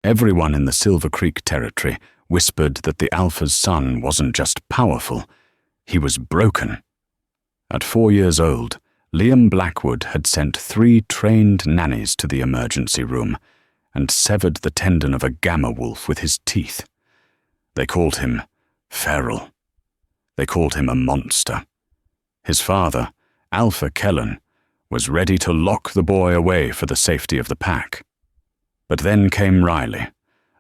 Everyone in the Silver Creek territory whispered that the Alpha's son wasn't just powerful, he was broken. At 4 years old, Liam Blackwood had sent 3 trained nannies to the emergency room and severed the tendon of a gamma wolf with his teeth. They called him feral. They called him a monster. His father, Alpha Kellen, was ready to lock the boy away for the safety of the pack. But then came Riley,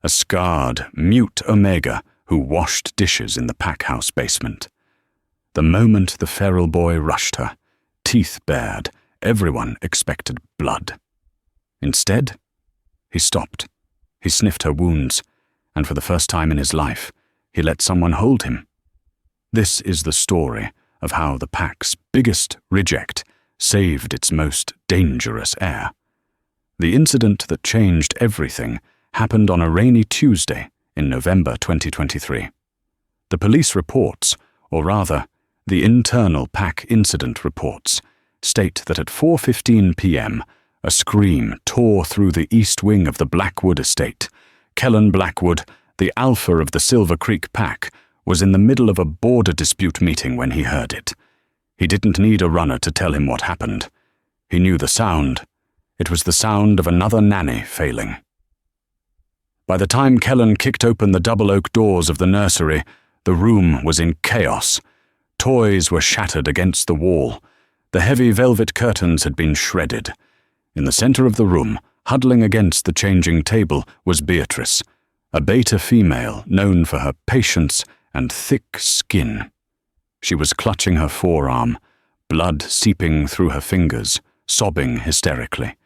a scarred, mute Omega who washed dishes in the pack house basement. The moment the feral boy rushed her, teeth bared, everyone expected blood. Instead, he stopped. He sniffed her wounds, and for the first time in his life, he let someone hold him. This is the story of how the pack's biggest reject saved its most dangerous heir. The incident that changed everything happened on a rainy Tuesday in November 2023. The police reports, or rather, the internal pack incident reports, state that at 4:15 p.m., a scream tore through the east wing of the Blackwood estate. Kellen Blackwood, the alpha of the Silver Creek pack, was in the middle of a border dispute meeting when he heard it. He didn't need a runner to tell him what happened. He knew the sound. It was the sound of another nanny failing. By the time Kellen kicked open the double oak doors of the nursery, the room was in chaos. Toys were shattered against the wall. The heavy velvet curtains had been shredded. In the center of the room, huddling against the changing table, was Beatrice, a beta female known for her patience and thick skin. She was clutching her forearm, blood seeping through her fingers, sobbing hysterically.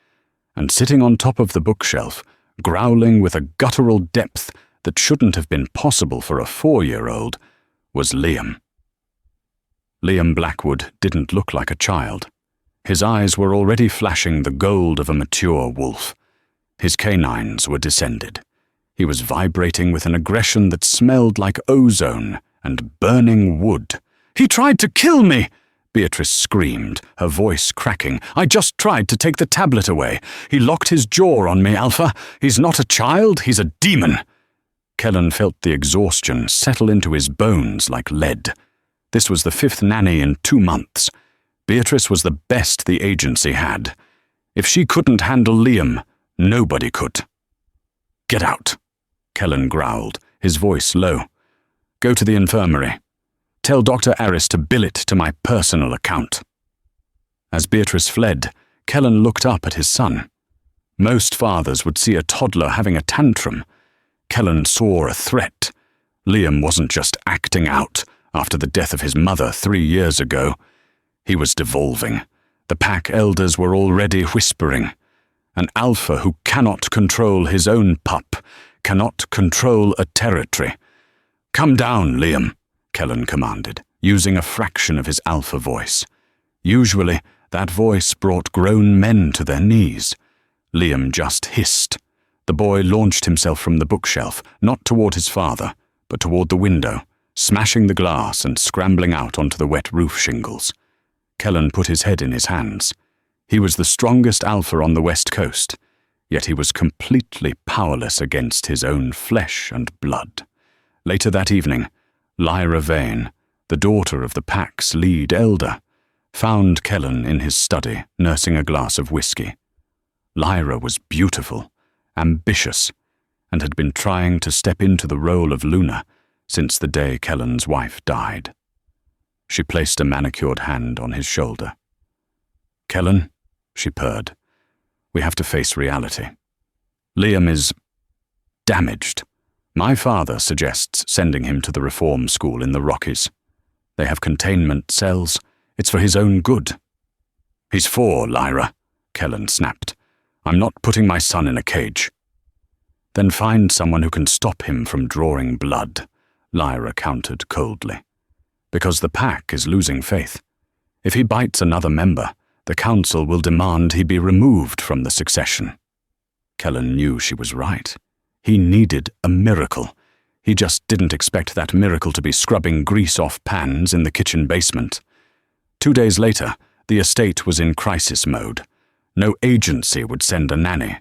And sitting on top of the bookshelf, growling with a guttural depth that shouldn't have been possible for a 4-year-old, was Liam. Liam Blackwood didn't look like a child. His eyes were already flashing the gold of a mature wolf. His canines were descended. He was vibrating with an aggression that smelled like ozone and burning wood. "He tried to kill me!" Beatrice screamed, her voice cracking. "I just tried to take the tablet away. He locked his jaw on me, Alpha. He's not a child, he's a demon." Kellen felt the exhaustion settle into his bones like lead. This was the 5th nanny in 2 months. Beatrice was the best the agency had. If she couldn't handle Liam, nobody could. "Get out," Kellen growled, his voice low. "Go to the infirmary. Tell Dr. Aris to bill it to my personal account." As Beatrice fled, Kellen looked up at his son. Most fathers would see a toddler having a tantrum. Kellen saw a threat. Liam wasn't just acting out after the death of his mother 3 years ago. He was devolving. The pack elders were already whispering. An alpha who cannot control his own pup, cannot control a territory. "Come down, Liam," Kellen commanded, using a fraction of his alpha voice. Usually, that voice brought grown men to their knees. Liam just hissed. The boy launched himself from the bookshelf, not toward his father, but toward the window, smashing the glass and scrambling out onto the wet roof shingles. Kellen put his head in his hands. He was the strongest alpha on the West Coast, yet he was completely powerless against his own flesh and blood. Later that evening, Lyra Vane, the daughter of the pack's lead elder, found Kellen in his study nursing a glass of whiskey. Lyra was beautiful, ambitious, and had been trying to step into the role of Luna since the day Kellen's wife died. She placed a manicured hand on his shoulder. "Kellen," she purred, "we have to face reality. Liam is damaged. My father suggests sending him to the reform school in the Rockies. They have containment cells. It's for his own good." "He's 4, Lyra," Kellen snapped. "I'm not putting my son in a cage." "Then find someone who can stop him from drawing blood," Lyra countered coldly. "Because the pack is losing faith. If he bites another member, the council will demand he be removed from the succession." Kellen knew she was right. He needed a miracle. He just didn't expect that miracle to be scrubbing grease off pans in the kitchen basement. 2 days later, the estate was in crisis mode. No agency would send a nanny.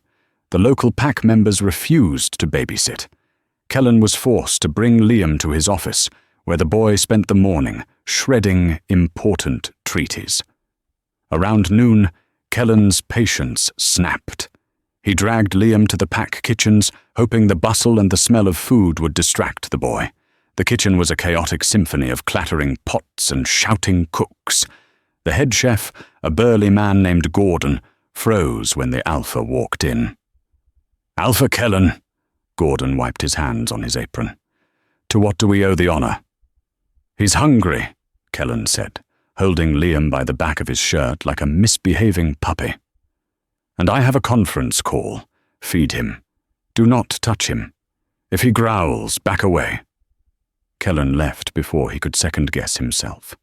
The local pack members refused to babysit. Kellen was forced to bring Liam to his office, where the boy spent the morning shredding important treaties. Around noon, Kellen's patience snapped. He dragged Liam to the pack kitchens, hoping the bustle and the smell of food would distract the boy. The kitchen was a chaotic symphony of clattering pots and shouting cooks. The head chef, a burly man named Gordon, froze when the Alpha walked in. "Alpha Kellen," Gordon wiped his hands on his apron. "To what do we owe the honor?" "He's hungry," Kellen said, holding Liam by the back of his shirt like a misbehaving puppy. "And I have a conference call. Feed him. Do not touch him. If he growls, back away." Kellen left before he could second-guess himself.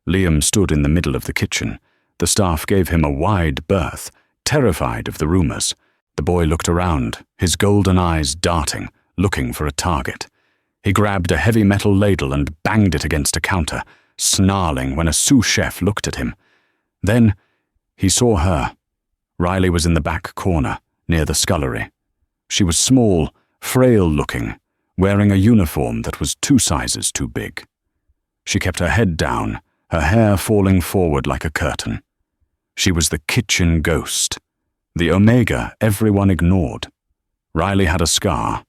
Liam stood in the middle of the kitchen. The staff gave him a wide berth, terrified of the rumors. The boy looked around, his golden eyes darting, looking for a target. He grabbed a heavy metal ladle and banged it against a counter, snarling when a sous chef looked at him. Then he saw her. Riley was in the back corner, near the scullery. She was small, frail-looking, wearing a uniform that was 2 sizes too big. She kept her head down, her hair falling forward like a curtain. She was the kitchen ghost, the Omega everyone ignored. Riley had a scar.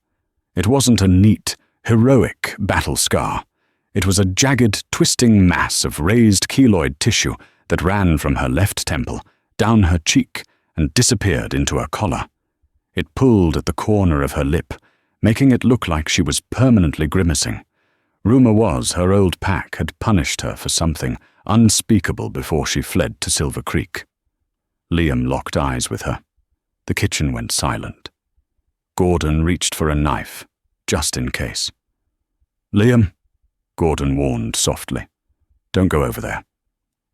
It wasn't a neat, heroic battle scar. It was a jagged, twisting mass of raised keloid tissue that ran from her left temple, down her cheek, and disappeared into her collar. It pulled at the corner of her lip, making it look like she was permanently grimacing. Rumor was her old pack had punished her for something unspeakable before she fled to Silver Creek. Liam locked eyes with her. The kitchen went silent. Gordon reached for a knife, just in case. "Liam," Gordon warned softly. "Don't go over there."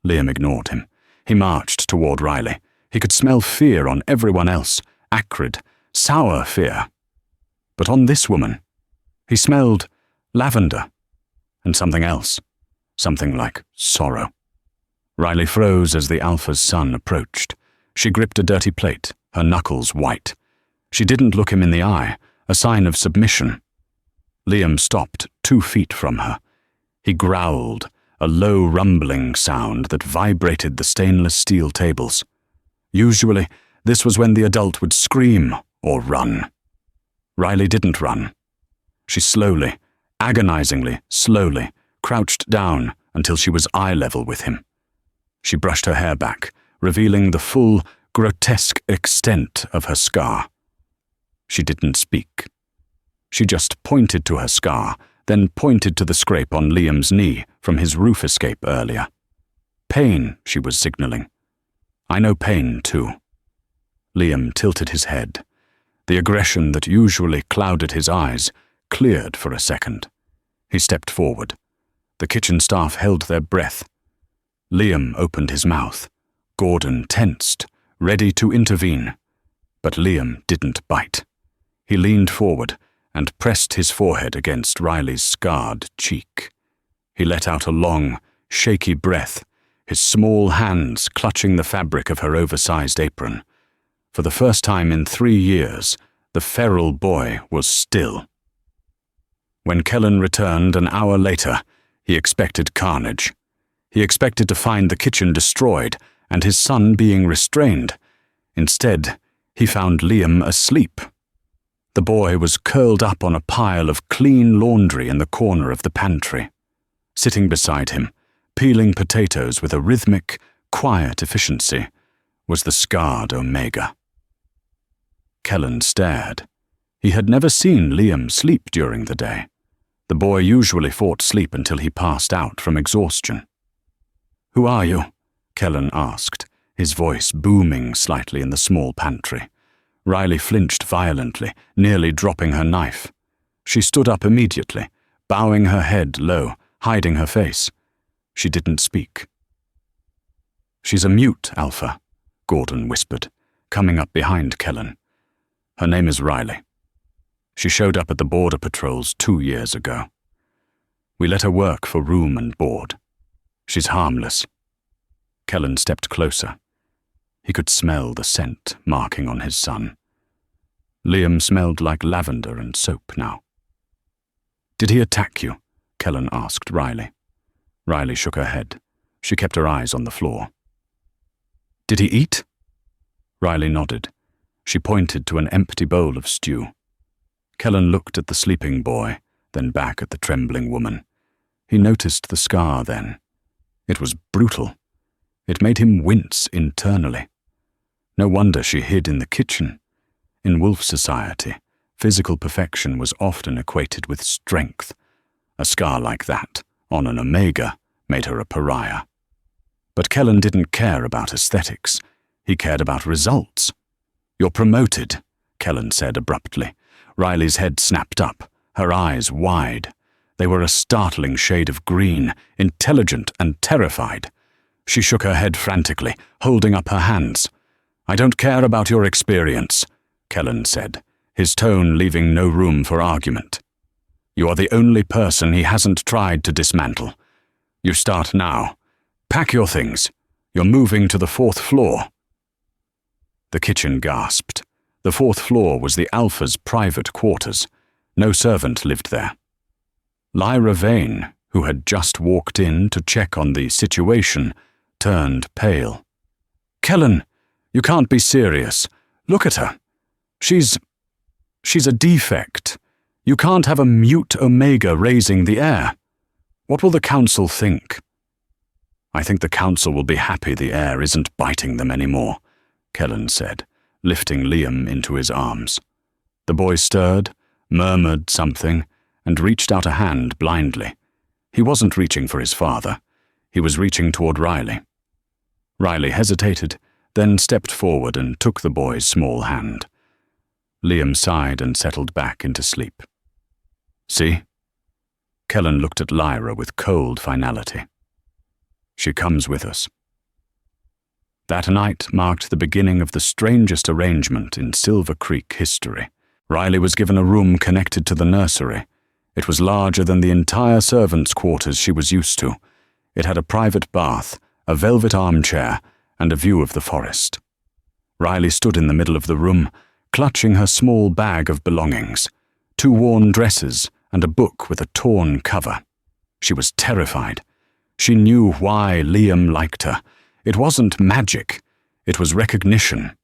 Liam ignored him. He marched toward Riley. He could smell fear on everyone else, acrid, sour fear. But on this woman, he smelled lavender and something else, something like sorrow. Riley froze as the Alpha's son approached. She gripped a dirty plate, her knuckles white. She didn't look him in the eye, a sign of submission. Liam stopped 2 feet from her. He growled, a low rumbling sound that vibrated the stainless steel tables. Usually, this was when the adult would scream or run. Riley didn't run. She slowly, agonizingly slowly, crouched down until she was eye level with him. She brushed her hair back, revealing the full, grotesque extent of her scar. She didn't speak. She just pointed to her scar, then pointed to the scrape on Liam's knee from his roof escape earlier. Pain, she was signaling. "I know pain, too." Liam tilted his head. The aggression that usually clouded his eyes cleared for a second. He stepped forward. The kitchen staff held their breath. Liam opened his mouth. Gordon tensed, ready to intervene. But Liam didn't bite. He leaned forward and pressed his forehead against Riley's scarred cheek. He let out a long, shaky breath, his small hands clutching the fabric of her oversized apron. For the first time in 3 years, the feral boy was still. When Kellen returned an hour later, he expected carnage. He expected to find the kitchen destroyed and his son being restrained. Instead, he found Liam asleep. The boy was curled up on a pile of clean laundry in the corner of the pantry. Sitting beside him, peeling potatoes with a rhythmic, quiet efficiency, was the scarred Omega. Kellen stared. He had never seen Liam sleep during the day. The boy usually fought sleep until he passed out from exhaustion. "Who are you?" Kellen asked, his voice booming slightly in the small pantry. Riley flinched violently, nearly dropping her knife. She stood up immediately, bowing her head low, hiding her face. She didn't speak. "She's a mute, Alpha," Gordon whispered, coming up behind Kellen. "Her name is Riley. She showed up at the border patrols 2 years ago. We let her work for room and board. She's harmless." Kellen stepped closer. He could smell the scent marking on his son. Liam smelled like lavender and soap now. "Did he attack you?" Kellen asked Riley. Riley shook her head. She kept her eyes on the floor. "Did he eat?" Riley nodded. She pointed to an empty bowl of stew. Kellen looked at the sleeping boy, then back at the trembling woman. He noticed the scar then. It was brutal. It made him wince internally. No wonder she hid in the kitchen. In wolf society, physical perfection was often equated with strength. A scar like that, on an omega, made her a pariah. But Kellen didn't care about aesthetics. He cared about results. "You're promoted," Kellen said abruptly. Riley's head snapped up, her eyes wide. They were a startling shade of green, intelligent and terrified. She shook her head frantically, holding up her hands. "I don't care about your experience," Kellen said, his tone leaving no room for argument. "You are the only person he hasn't tried to dismantle. You start now. Pack your things. You're moving to the 4th floor." The kitchen gasped. The 4th floor was the Alpha's private quarters. No servant lived there. Lyra Vane, who had just walked in to check on the situation, turned pale. "Kellen, you can't be serious. Look at her. She's a defect. You can't have a mute omega raising the air. What will the council think?" "I think the council will be happy the air isn't biting them anymore," Kellen said, lifting Liam into his arms. The boy stirred, murmured something, and reached out a hand blindly. He wasn't reaching for his father. He was reaching toward Riley. Riley hesitated, then stepped forward and took the boy's small hand. Liam sighed and settled back into sleep. "See?" Kellen looked at Lyra with cold finality. "She comes with us." That night marked the beginning of the strangest arrangement in Silver Creek history. Riley was given a room connected to the nursery. It was larger than the entire servants' quarters she was used to. It had a private bath, a velvet armchair, and a view of the forest. Riley stood in the middle of the room, clutching her small bag of belongings, 2 worn dresses and a book with a torn cover. She was terrified. She knew why Liam liked her. It wasn't magic. It was recognition.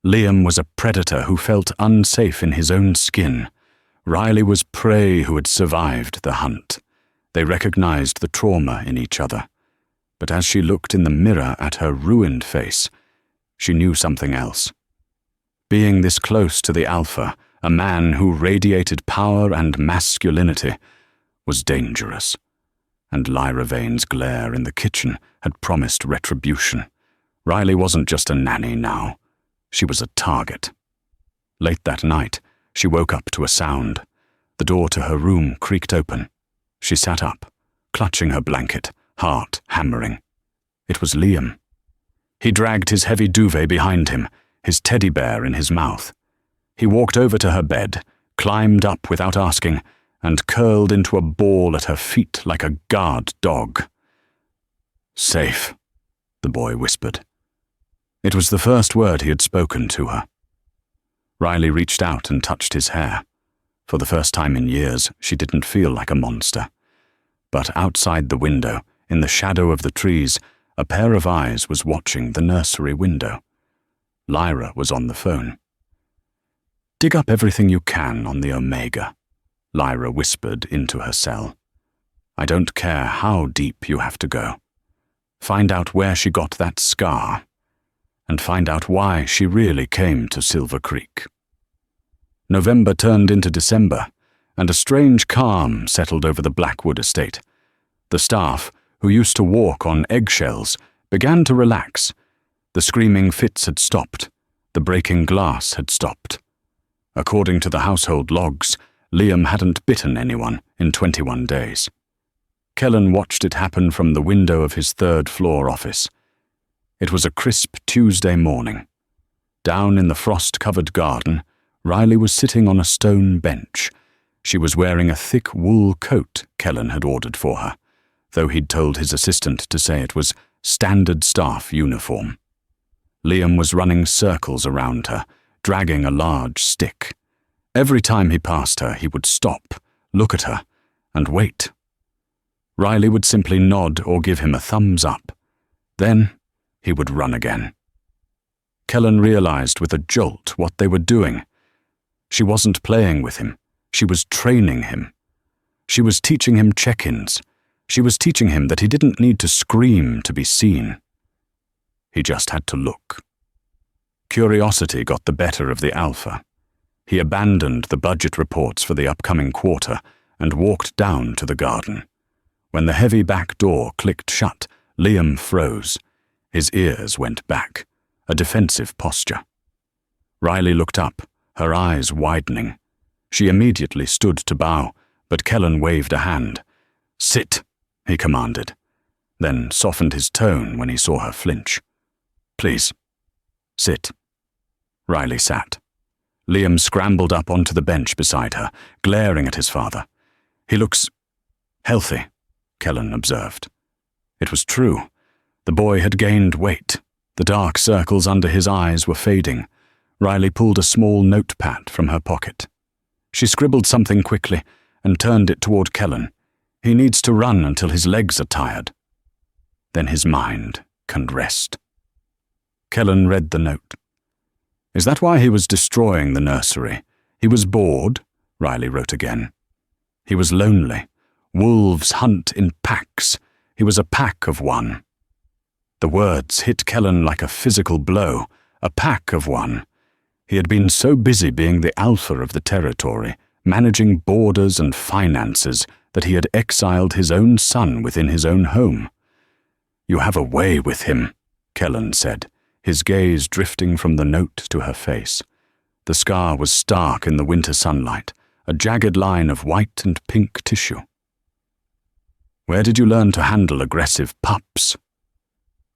Liam was a predator who felt unsafe in his own skin. Riley was prey who had survived the hunt. They recognized the trauma in each other. But as she looked in the mirror at her ruined face, she knew something else. Being this close to the Alpha, a man who radiated power and masculinity, was dangerous. And Lyra Vane's glare in the kitchen had promised retribution. Riley wasn't just a nanny now. She was a target. Late that night, she woke up to a sound. The door to her room creaked open. She sat up, clutching her blanket, heart hammering. It was Liam. He dragged his heavy duvet behind him, his teddy bear in his mouth. He walked over to her bed, climbed up without asking, and curled into a ball at her feet like a guard dog. "Safe," the boy whispered. It was the first word he had spoken to her. Riley reached out and touched his hair. For the first time in years, she didn't feel like a monster. But outside the window, in the shadow of the trees, a pair of eyes was watching the nursery window. Lyra was on the phone. "Dig up everything you can on the Omega," Lyra whispered into her cell. "I don't care how deep you have to go. Find out where she got that scar, and find out why she really came to Silver Creek." November turned into December, and a strange calm settled over the Blackwood estate. The staff, who used to walk on eggshells, began to relax. The screaming fits had stopped. The breaking glass had stopped. According to the household logs, Liam hadn't bitten anyone in 21 days. Kellen watched it happen from the window of his 3rd-floor office. It was a crisp Tuesday morning. Down in the frost-covered garden, Riley was sitting on a stone bench. She was wearing a thick wool coat Kellen had ordered for her, though he'd told his assistant to say it was standard staff uniform. Liam was running circles around her, dragging a large stick. Every time he passed her, he would stop, look at her, and wait. Riley would simply nod or give him a thumbs up. Then he would run again. Kellen realized with a jolt what they were doing. She wasn't playing with him. She was training him. She was teaching him check-ins. She was teaching him that he didn't need to scream to be seen. He just had to look. Curiosity got the better of the alpha. He abandoned the budget reports for the upcoming quarter and walked down to the garden. When the heavy back door clicked shut, Liam froze. His ears went back, a defensive posture. Riley looked up, her eyes widening. She immediately stood to bow, but Kellen waved a hand. "Sit," he commanded, then softened his tone when he saw her flinch. "Please, sit." Riley sat. Liam scrambled up onto the bench beside her, glaring at his father. "He looks healthy," Kellen observed. It was true. The boy had gained weight. The dark circles under his eyes were fading. Riley pulled a small notepad from her pocket. She scribbled something quickly and turned it toward Kellen. "He needs to run until his legs are tired. Then his mind can rest." Kellen read the note. "Is that why he was destroying the nursery? He was bored," Riley wrote again. "He was lonely. Wolves hunt in packs. He was a pack of one." The words hit Kellen like a physical blow. A pack of one. He had been so busy being the alpha of the territory, managing borders and finances, that he had exiled his own son within his own home. "You have a way with him," Kellen said, his gaze drifting from the note to her face. The scar was stark in the winter sunlight, a jagged line of white and pink tissue. "Where did you learn to handle aggressive pups?"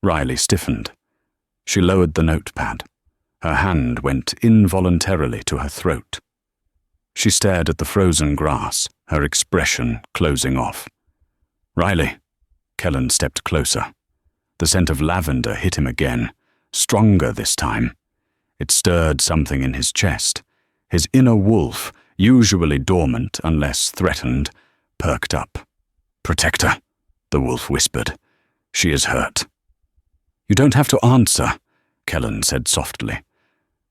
Riley stiffened. She lowered the notepad. Her hand went involuntarily to her throat. She stared at the frozen grass, her expression closing off. "Riley," Kellen stepped closer. The scent of lavender hit him again, stronger this time. It stirred something in his chest. His inner wolf, usually dormant unless threatened, perked up. "Protect her," the wolf whispered. "She is hurt." "You don't have to answer," Kellen said softly.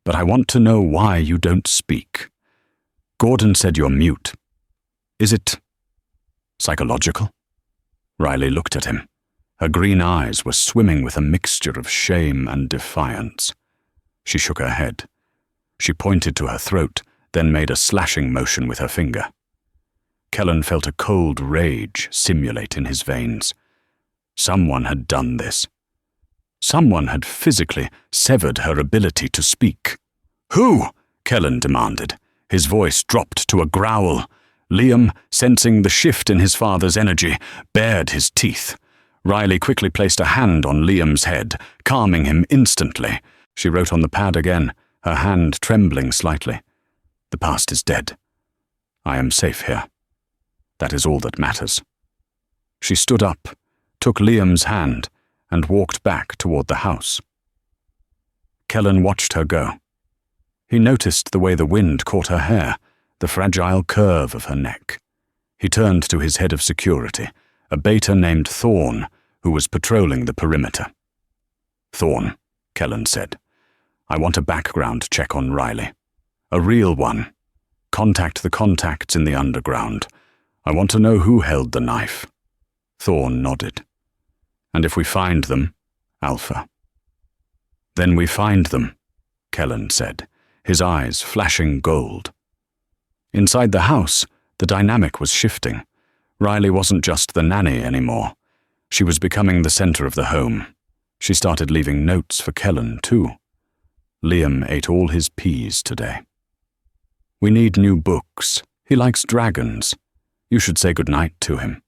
"But I want to know why you don't speak. Gordon said you're mute. Is it psychological?" Riley looked at him. Her green eyes were swimming with a mixture of shame and defiance. She shook her head. She pointed to her throat, then made a slashing motion with her finger. Kellen felt a cold rage simulate in his veins. Someone had done this. Someone had physically severed her ability to speak. "Who?" Kellen demanded. His voice dropped to a growl. Liam, sensing the shift in his father's energy, bared his teeth. Riley quickly placed a hand on Liam's head, calming him instantly. She wrote on the pad again, her hand trembling slightly. "The past is dead. I am safe here. That is all that matters." She stood up, took Liam's hand, and walked back toward the house. Kellen watched her go. He noticed the way the wind caught her hair, the fragile curve of her neck. He turned to his head of security, a beta named Thorne, who was patrolling the perimeter. "Thorne," Kellen said, "I want a background check on Riley. A real one. Contact the contacts in the underground. I want to know who held the knife." Thorne nodded. "And if we find them, Alpha." "Then we find them," Kellen said, his eyes flashing gold. Inside the house, the dynamic was shifting. Riley wasn't just the nanny anymore. She was becoming the center of the home. She started leaving notes for Kellen, too. Liam ate all his peas today. "We need new books. He likes dragons. You should say goodnight to him.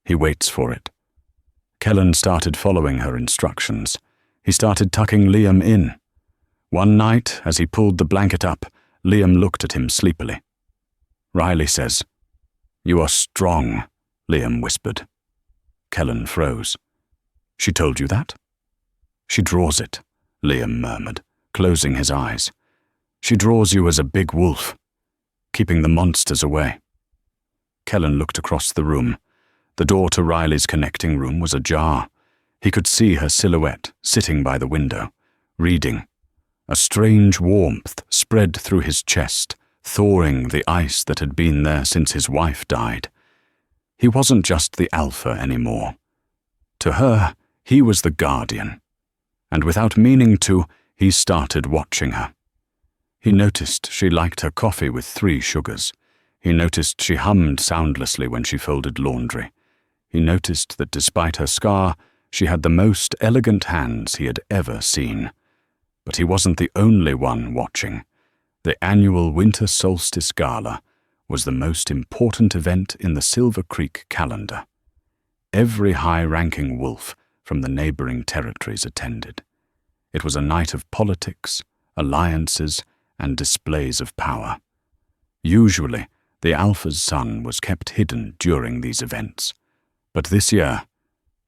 He waits for it." Kellen started following her instructions. He started tucking Liam in. One night, as he pulled the blanket up, Liam looked at him sleepily. "Riley says, 'You are strong,'" Liam whispered. Kellen froze. "She told you that?" "She draws it," Liam murmured, closing his eyes. "She draws you as a big wolf. keeping the monsters away. Kellen looked across the room. The door to Riley's connecting room was ajar. He could see her silhouette sitting by the window, reading. A strange warmth spread through his chest, thawing the ice that had been there since his wife died. He wasn't just the Alpha anymore. To her, he was the guardian. And without meaning to, he started watching her. He noticed she liked her coffee with 3 sugars. He noticed she hummed soundlessly when she folded laundry. He noticed that despite her scar, she had the most elegant hands he had ever seen. But he wasn't the only one watching. The annual Winter Solstice Gala was the most important event in the Silver Creek calendar. Every high-ranking wolf from the neighboring territories attended. It was a night of politics, alliances, and displays of power. Usually, the Alpha's son was kept hidden during these events. But this year,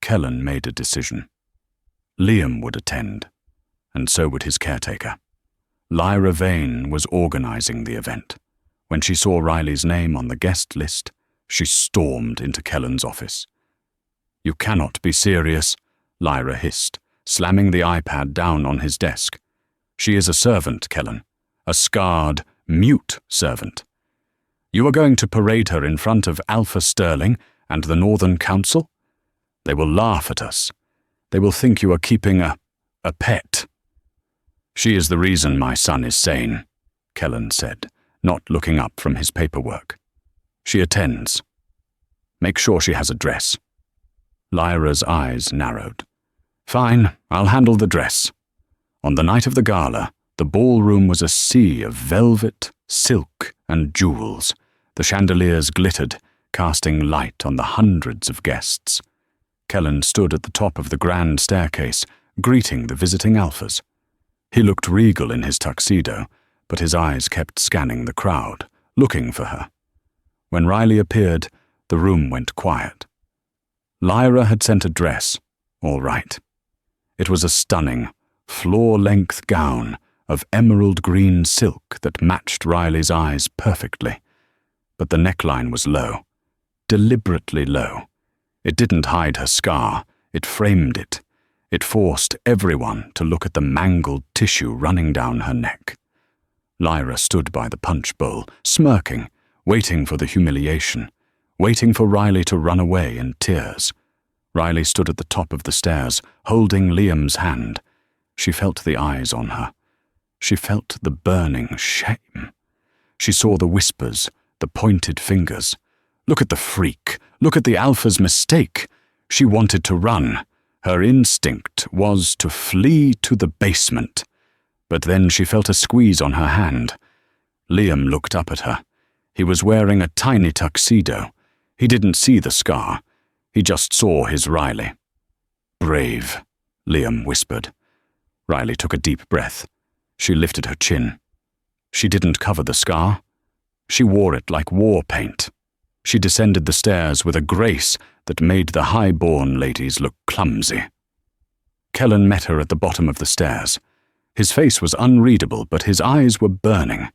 Kellen made a decision. Liam would attend, and so would his caretaker. Lyra Vane was organizing the event. When she saw Riley's name on the guest list, she stormed into Kellen's office. "You cannot be serious," Lyra hissed, slamming the iPad down on his desk. "She is a servant, Kellen. A scarred, mute servant. You are going to parade her in front of Alpha Sterling and the Northern Council? They will laugh at us. They will think you are keeping a pet." "She is the reason my son is sane," Kellen said, not looking up from his paperwork. "She attends. Make sure she has a dress." Lyra's eyes narrowed. "Fine, I'll handle the dress." On the night of the gala, the ballroom was a sea of velvet, silk, and jewels. The chandeliers glittered, casting light on the hundreds of guests. Kellen stood at the top of the grand staircase, greeting the visiting Alphas. He looked regal in his tuxedo, but his eyes kept scanning the crowd, looking for her. When Riley appeared, the room went quiet. Lyra had sent a dress, all right. It was a stunning, floor-length gown of emerald green silk that matched Riley's eyes perfectly. But the neckline was low, deliberately low. It didn't hide her scar, it framed it. It forced everyone to look at the mangled tissue running down her neck. Lyra stood by the punch bowl, smirking, waiting for the humiliation, waiting for Riley to run away in tears. Riley stood at the top of the stairs, holding Liam's hand. She felt the eyes on her. She felt the burning shame. She saw the whispers, the pointed fingers. Look at the freak. Look at the Alpha's mistake. She wanted to run. Her instinct was to flee to the basement. But then she felt a squeeze on her hand. Liam looked up at her. He was wearing a tiny tuxedo. He didn't see the scar. He just saw his Riley. "Brave," Liam whispered. Riley took a deep breath. She lifted her chin. She didn't cover the scar. She wore it like war paint. She descended the stairs with a grace that made the high-born ladies look clumsy. Kellen met her at the bottom of the stairs. His face was unreadable, but his eyes were burning.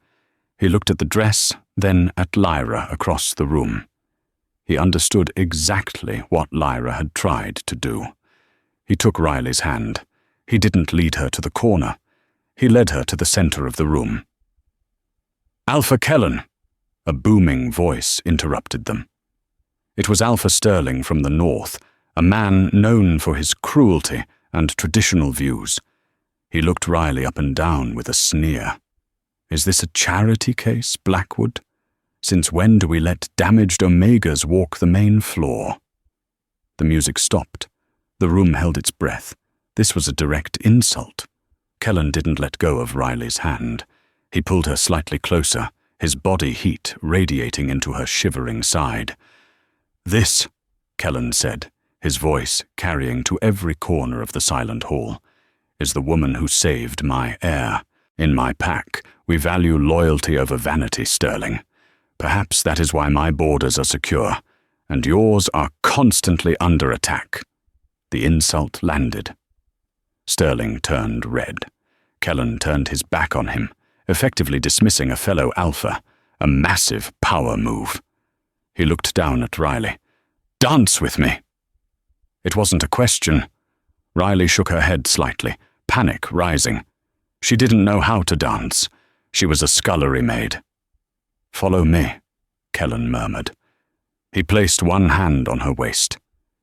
He looked at the dress, then at Lyra across the room. He understood exactly what Lyra had tried to do. He took Riley's hand. He didn't lead her to the corner. He led her to the center of the room. "Alpha Kellen!" A booming voice interrupted them. It was Alpha Sterling from the north, a man known for his cruelty and traditional views. He looked Riley up and down with a sneer. "Is this a charity case, Blackwood? Since when do we let damaged Omegas walk the main floor?" The music stopped. The room held its breath. This was a direct insult. Kellen didn't let go of Riley's hand. He pulled her slightly closer, his body heat radiating into her shivering side. "This," Kellen said, his voice carrying to every corner of the silent hall, "is the woman who saved my heir. In my pack, we value loyalty over vanity, Sterling. Perhaps that is why my borders are secure, and yours are constantly under attack." The insult landed. Sterling turned red. Kellen turned his back on him, effectively dismissing a fellow Alpha, a massive power move. He looked down at Riley. "Dance with me." It wasn't a question. Riley shook her head slightly, panic rising. She didn't know how to dance. She was a scullery maid. "Follow me," Kellen murmured. He placed one hand on her waist.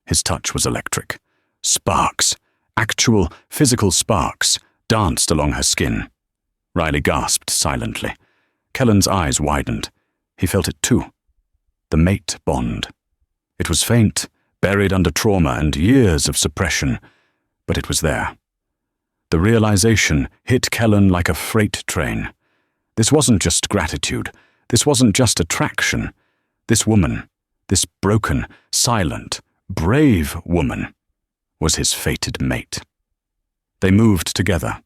His touch was electric. Sparks, actual physical sparks, danced along her skin. Riley gasped silently. Kellen's eyes widened. He felt it too. The mate bond. It was faint, buried under trauma and years of suppression, but it was there. The realization hit Kellen like a freight train. This wasn't just gratitude. This wasn't just attraction. This woman, this broken, silent, brave woman, was his fated mate. They moved together.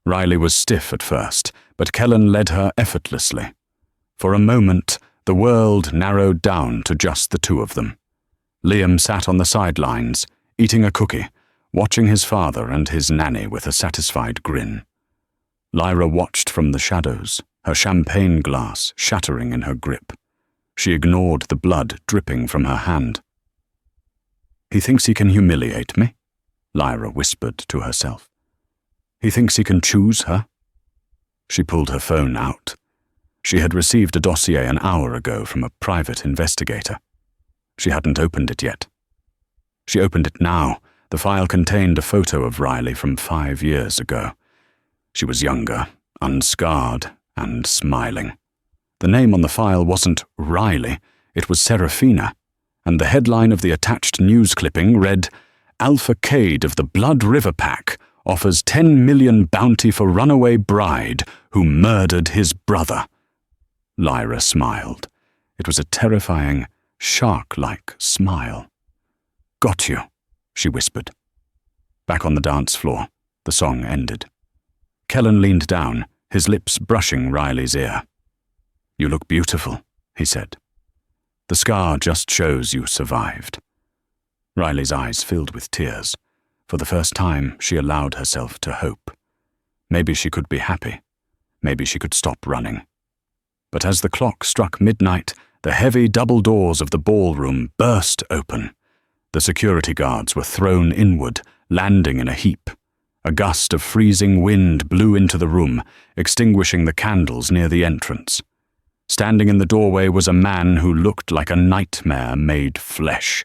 Riley was stiff at first, but Kellen led her effortlessly. For a moment, the world narrowed down to just the two of them. Liam sat on the sidelines, eating a cookie, watching his father and his nanny with a satisfied grin. Lyra watched from the shadows, her champagne glass shattering in her grip. She ignored the blood dripping from her hand. "He thinks he can humiliate me," Lyra whispered to herself. "He thinks he can choose her." She pulled her phone out. She had received a dossier an hour ago from a private investigator. She hadn't opened it yet. She opened it now. The file contained a photo of Riley from 5 years ago. She was younger, unscarred, and smiling. The name on the file wasn't Riley, it was Serafina, and the headline of the attached news clipping read, "Alpha Cade of the Blood River Pack offers 10 million bounty for runaway bride who murdered his brother." Lyra smiled. It was a terrifying, shark-like smile. "Got you," she whispered. Back on the dance floor, the song ended. Kellen leaned down, his lips brushing Riley's ear. "You look beautiful," he said. "The scar just shows you survived." Riley's eyes filled with tears. For the first time, she allowed herself to hope. Maybe she could be happy. Maybe she could stop running. But as the clock struck midnight, the heavy double doors of the ballroom burst open. The security guards were thrown inward, landing in a heap. A gust of freezing wind blew into the room, extinguishing the candles near the entrance. Standing in the doorway was a man who looked like a nightmare made flesh.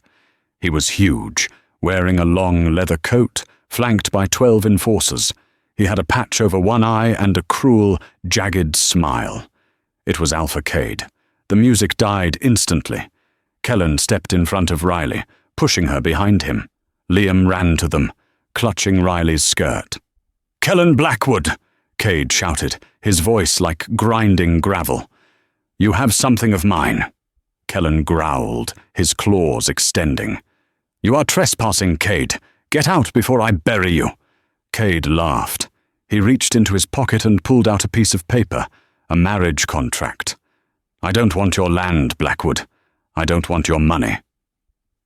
He was huge, wearing a long leather coat, flanked by 12 enforcers. He had a patch over one eye and a cruel, jagged smile. It was Alpha Cade. The music died instantly. Kellen stepped in front of Riley, pushing her behind him. Liam ran to them, clutching Riley's skirt. "Kellen Blackwood!" Cade shouted, his voice like grinding gravel. "You have something of mine." Kellen growled, his claws extending. "You are trespassing, Cade. Get out before I bury you." Cade laughed. He reached into his pocket and pulled out a piece of paper, a marriage contract. "I don't want your land, Blackwood. I don't want your money."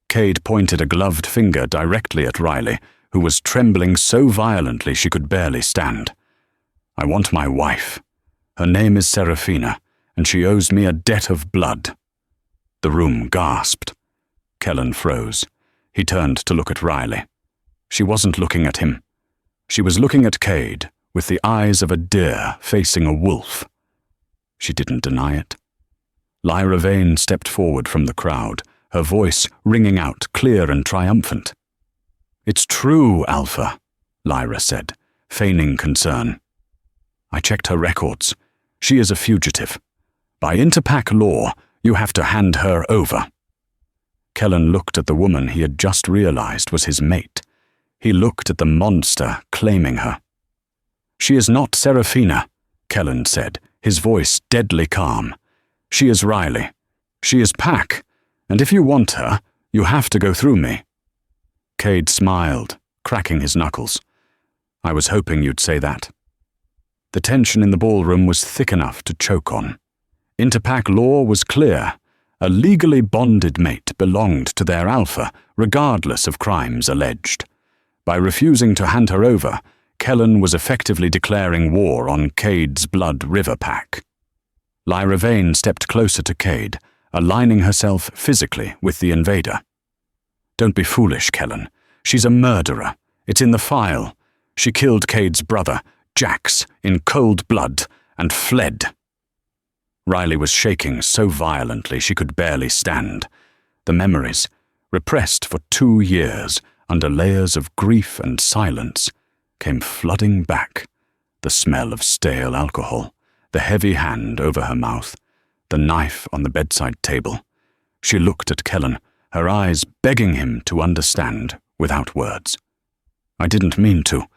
Cade pointed a gloved finger directly at Riley, who was trembling so violently she could barely stand. "I want my wife. Her name is Serafina, and she owes me a debt of blood." The room gasped. Kellen froze. He turned to look at Riley. She wasn't looking at him. She was looking at Cade, with the eyes of a deer facing a wolf. She didn't deny it. Lyra Vane stepped forward from the crowd, her voice ringing out clear and triumphant. "It's true, Alpha," Lyra said, feigning concern. "I checked her records. She is a fugitive. By Interpack law, you have to hand her over." Kellen looked at the woman he had just realized was his mate. He looked at the monster claiming her. "She is not Serafina," Kellen said, his voice deadly calm. "She is Riley. She is Pack, and if you want her, you have to go through me." Cade smiled, cracking his knuckles. "I was hoping you'd say that." The tension in the ballroom was thick enough to choke on. Interpack law was clear. A legally bonded mate belonged to their Alpha, regardless of crimes alleged. By refusing to hand her over, Kellen was effectively declaring war on Cade's Blood River Pack. Lyra Vane stepped closer to Cade, aligning herself physically with the invader. "Don't be foolish, Kellen. She's a murderer. It's in the file. She killed Cade's brother, Jax, in cold blood, and fled." Riley was shaking so violently she could barely stand. The memories, repressed for 2 years under layers of grief and silence, came flooding back. The smell of stale alcohol, the heavy hand over her mouth, the knife on the bedside table. She looked at Kellen, her eyes begging him to understand without words. "I didn't mean to.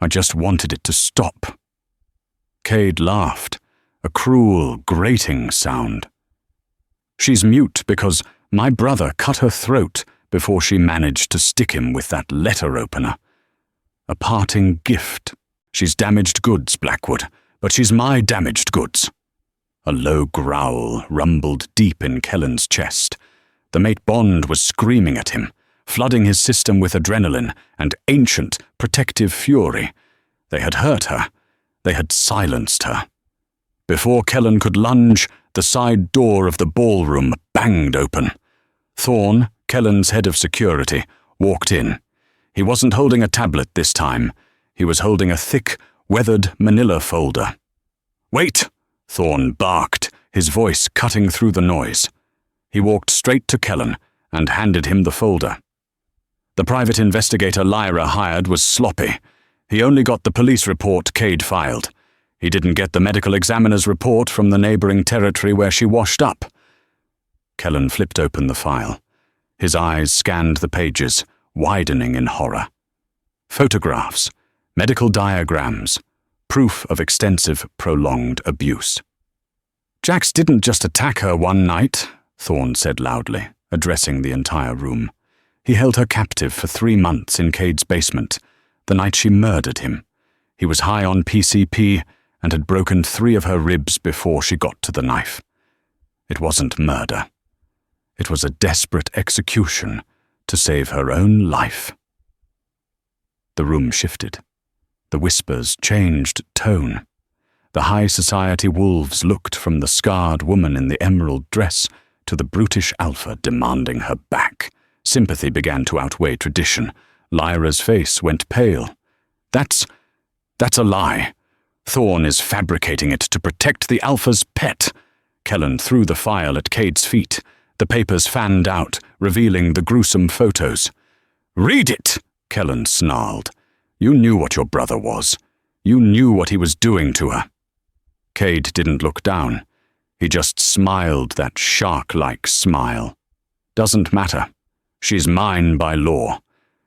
I just wanted it to stop." Cade laughed, a cruel, grating sound. "She's mute because my brother cut her throat before she managed to stick him with that letter opener. A parting gift. She's damaged goods, Blackwood, but she's my damaged goods." A low growl rumbled deep in Kellen's chest. The mate Bond was screaming at him, flooding his system with adrenaline and ancient, protective fury. They had hurt her. They had silenced her. Before Kellen could lunge, the side door of the ballroom banged open. Thorne, Kellen's head of security, walked in. He wasn't holding a tablet this time. He was holding a thick, weathered manila folder. "Wait!" Thorne barked, his voice cutting through the noise. He walked straight to Kellen and handed him the folder. The private investigator Lyra hired was sloppy. He only got the police report Cade filed. He didn't get the medical examiner's report from the neighboring territory where she washed up. Kellen flipped open the file. His eyes scanned the pages, widening in horror. Photographs, medical diagrams, proof of extensive, prolonged abuse. "Jax didn't just attack her one night," Thorne said loudly, addressing the entire room. "He held her captive for 3 months in Cade's basement, the night she murdered him. He was high on PCP and had broken 3 of her ribs before she got to the knife. It wasn't murder. It was a desperate execution to save her own life." The room shifted. The whispers changed tone. The high society wolves looked from the scarred woman in the emerald dress to the brutish alpha demanding her back. Sympathy began to outweigh tradition. Lyra's face went pale. That's a lie. Thorne is fabricating it to protect the alpha's pet." Kellen threw the file at Cade's feet. The papers fanned out, revealing the gruesome photos. "Read it!" Kellen snarled. "You knew what your brother was. You knew what he was doing to her." Cade didn't look down. He just smiled that shark-like smile. "Doesn't matter. She's mine by law.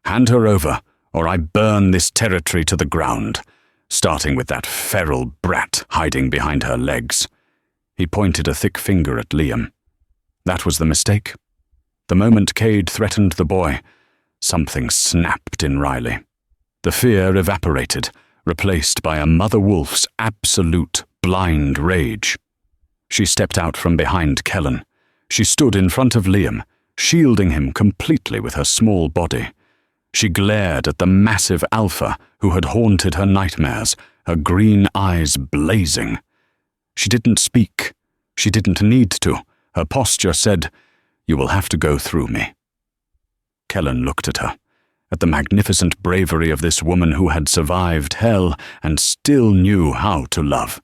Hand her over, or I burn this territory to the ground, starting with that feral brat hiding behind her legs." He pointed a thick finger at Liam. That was the mistake. The moment Cade threatened the boy, something snapped in Riley. The fear evaporated, replaced by a mother wolf's absolute blind rage. She stepped out from behind Kellen. She stood in front of Liam, shielding him completely with her small body. She glared at the massive alpha who had haunted her nightmares, her green eyes blazing. She didn't speak. She didn't need to. Her posture said, "You will have to go through me." Kellen looked at her, at the magnificent bravery of this woman who had survived hell and still knew how to love.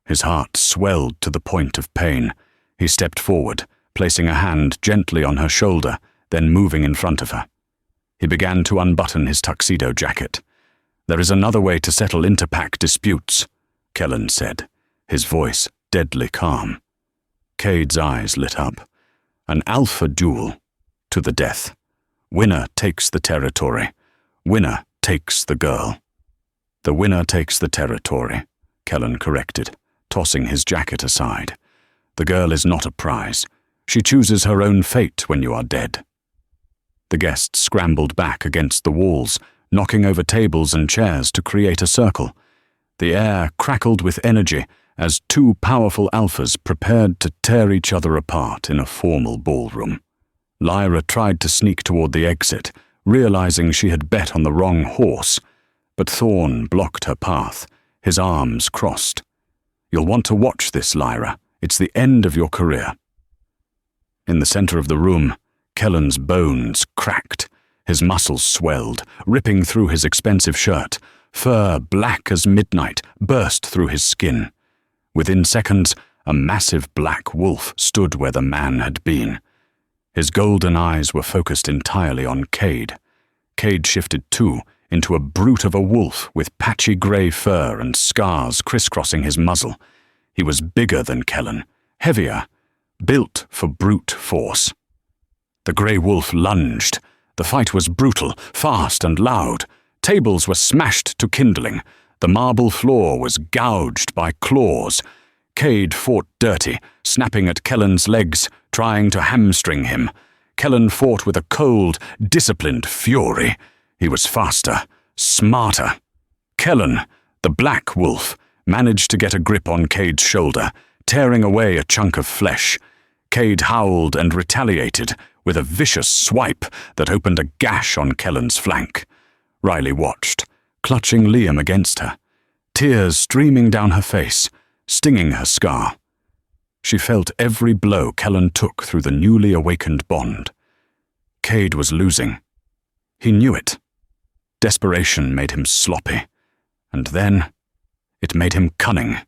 His heart swelled to the point of pain. He stepped forward, placing a hand gently on her shoulder, then moving in front of her. He began to unbutton his tuxedo jacket. "There is another way to settle interpack disputes," Kellen said, his voice deadly calm. Cade's eyes lit up. "An alpha duel, to the death. Winner takes the territory. Winner takes the girl." "The winner takes the territory," Kellen corrected, tossing his jacket aside. "The girl is not a prize. She chooses her own fate when you are dead." The guests scrambled back against the walls, knocking over tables and chairs to create a circle. The air crackled with energy as 2 powerful alphas prepared to tear each other apart in a formal ballroom. Lyra tried to sneak toward the exit, realizing she had bet on the wrong horse, but Thorne blocked her path, his arms crossed. You'll want to watch this, Lyra. It's the end of your career." In the center of the room, Kellen's bones cracked. His muscles swelled, ripping through his expensive shirt. Fur, black as midnight, burst through his skin. Within seconds, a massive black wolf stood where the man had been. His golden eyes were focused entirely on Cade. Cade shifted too, into a brute of a wolf with patchy grey fur and scars crisscrossing his muzzle. He was bigger than Kellen, heavier, built for brute force. The grey wolf lunged. The fight was brutal, fast and loud. Tables were smashed to kindling. The marble floor was gouged by claws. Cade fought dirty, snapping at Kellen's legs, trying to hamstring him. Kellen fought with a cold, disciplined fury. He was faster, smarter. Kellen, the black wolf, managed to get a grip on Cade's shoulder, tearing away a chunk of flesh. Cade howled and retaliated with a vicious swipe that opened a gash on Kellen's flank. Riley watched, clutching Liam against her, tears streaming down her face, stinging her scar. She felt every blow Kellen took through the newly awakened bond. Cade was losing. He knew it. Desperation made him sloppy, and then it made him cunning.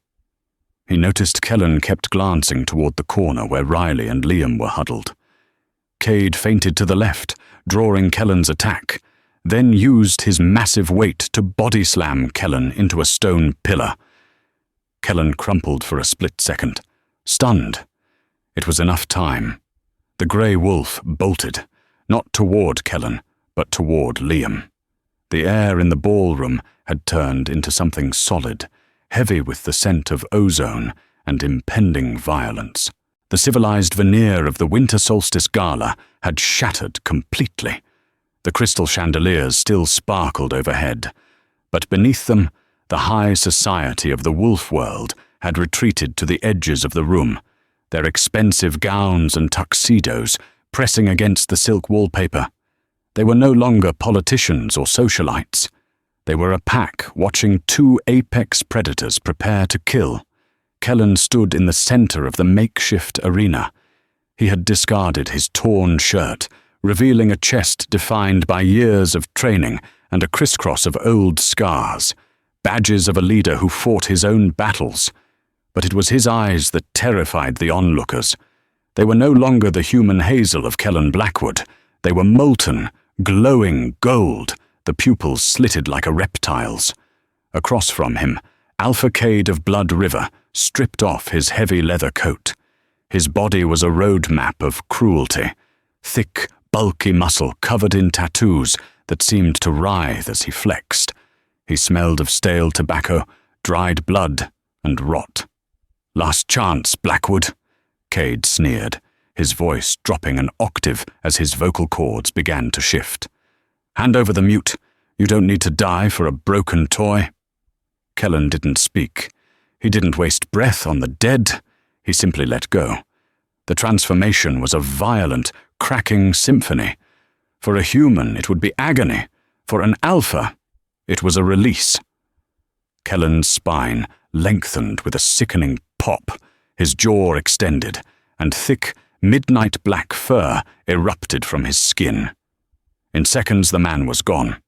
He noticed Kellen kept glancing toward the corner where Riley and Liam were huddled. Cade feinted to the left, drawing Kellen's attack, then used his massive weight to body slam Kellen into a stone pillar. Kellen crumpled for a split second, stunned. It was enough time. The grey wolf bolted, not toward Kellen, but toward Liam. The air in the ballroom had turned into something solid, heavy with the scent of ozone and impending violence. The civilized veneer of the Winter Solstice Gala had shattered completely. The crystal chandeliers still sparkled overhead, but beneath them, the high society of the wolf world had retreated to the edges of the room, their expensive gowns and tuxedos pressing against the silk wallpaper. They were no longer politicians or socialites. They were a pack watching two apex predators prepare to kill. Kellen stood in the center of the makeshift arena. He had discarded his torn shirt, revealing a chest defined by years of training and a crisscross of old scars, badges of a leader who fought his own battles. But it was his eyes that terrified the onlookers. They were no longer the human hazel of Kellen Blackwood. They were molten, glowing gold, the pupils slitted like a reptile's. Across from him, Alpha Cade of Blood River stripped off his heavy leather coat. His body was a road map of cruelty, thick, bulky muscle covered in tattoos that seemed to writhe as he flexed. He smelled of stale tobacco, dried blood, and rot. "Last chance, Blackwood," Cade sneered, his voice dropping an octave as his vocal cords began to shift. "Hand over the mute. You don't need to die for a broken toy." Kellen didn't speak. He didn't waste breath on the dead. He simply let go. The transformation was a violent, cracking symphony. For a human, it would be agony. For an alpha, it was a release. Kellen's spine lengthened with a sickening pop, his jaw extended, and thick, midnight black fur erupted from his skin. In seconds, the man was gone.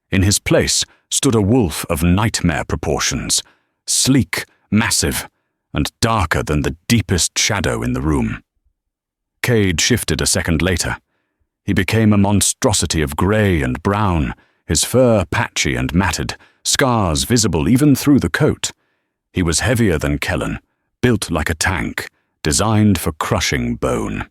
In his place stood a wolf of nightmare proportions, sleek, massive, and darker than the deepest shadow in the room. Cade shifted a second later. He became a monstrosity of grey and brown, his fur patchy and matted, scars visible even through the coat. He was heavier than Kellen, built like a tank, designed for crushing bone.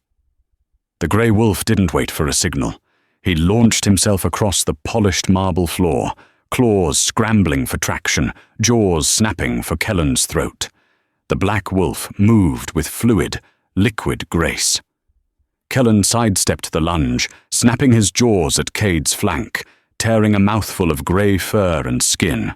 The grey wolf didn't wait for a signal. He launched himself across the polished marble floor, claws scrambling for traction, jaws snapping for Kellen's throat. The black wolf moved with fluid, liquid grace. Kellen sidestepped the lunge, snapping his jaws at Cade's flank, tearing a mouthful of grey fur and skin.